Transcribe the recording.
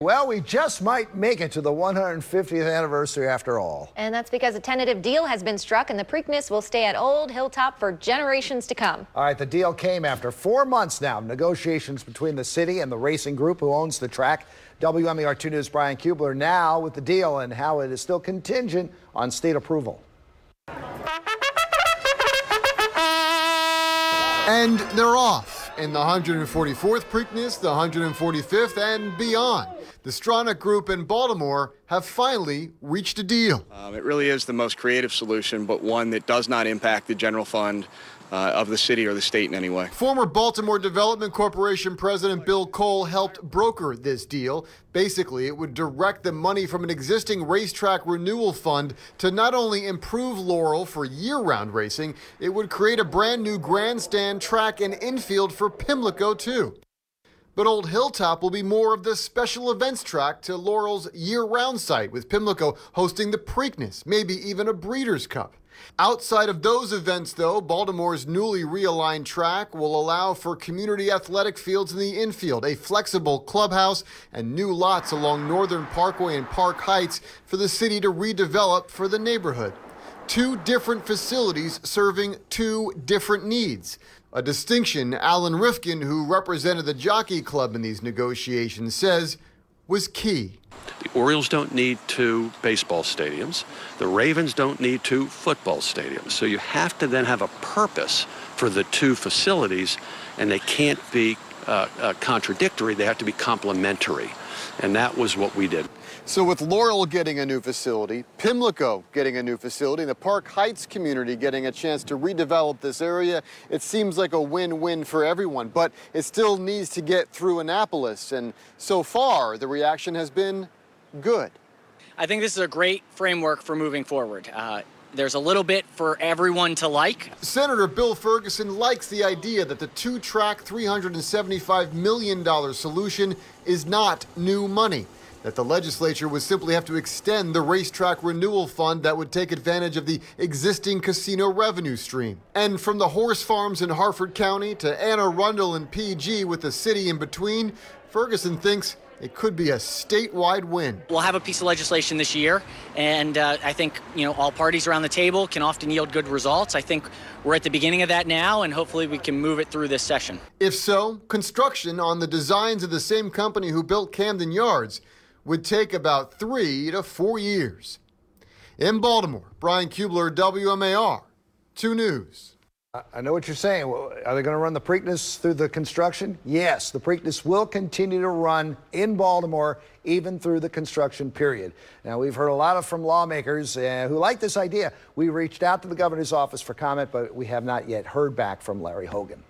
Well, we just might make it to the 150th anniversary after all. And that's because a tentative deal has been struck and the Preakness will stay at Old Hilltop for generations to come. All right, the deal came after 4 months now of negotiations between the city and the racing group who owns the track. WMER 2 News' Brian Kubler now with the deal and how it is still contingent on state approval. And they're off in the 144th Preakness, the 145th, and beyond. The Stronach group in Baltimore have finally reached a deal. It really is the most creative solution, but one that does not impact the general fund of the city or the state in any way. Former Baltimore Development Corporation President Bill Cole helped broker this deal. Basically, it would direct the money from an existing racetrack renewal fund to not only improve Laurel for year-round racing, it would create a brand new grandstand, track, and infield for Pimlico, too. But Old Hilltop will be more of the special events track to Laurel's year-round site, with Pimlico hosting the Preakness, maybe even a Breeders' Cup. Outside of those events, though, Baltimore's newly realigned track will allow for community athletic fields in the infield, a flexible clubhouse, and new lots along Northern Parkway and Park Heights for the city to redevelop for the neighborhood. 2 different facilities serving 2 different needs. A distinction Alan Rifkin, who represented the Jockey Club in these negotiations, says was key. The Orioles don't need 2 baseball stadiums. The Ravens don't need 2 football stadiums. So you have to then have a purpose for the 2 facilities, and they can't be contradictory. They have to be complementary. And that was what we did. So with Laurel getting a new facility, Pimlico getting a new facility, and the Park Heights community getting a chance to redevelop this area, it seems like a win-win for everyone. But it still needs to get through Annapolis, and so far the reaction has been good. I think this is a great framework for moving forward. There's a little bit for everyone to like. Senator Bill Ferguson likes the idea that the 2-track, $375 million solution is not new money, that the legislature would simply have to extend the racetrack renewal fund that would take advantage of the existing casino revenue stream. And from the horse farms in Harford County to Anne Arundel and PG with the city in between, Ferguson thinks it could be a statewide win. We'll have a piece of legislation this year, and I think all parties around the table can often yield good results. I think we're at the beginning of that now, and hopefully we can move it through this session. If so, construction on the designs of the same company who built Camden Yards would take about 3 to 4 years. In Baltimore, Brian Kubler, WMAR 2 News. I know what you're saying. Well, are they going to run the Preakness through the construction? Yes, the Preakness will continue to run in Baltimore even through the construction period. Now, we've heard a lot from lawmakers who like this idea. We reached out to the governor's office for comment, but we have not yet heard back from Larry Hogan.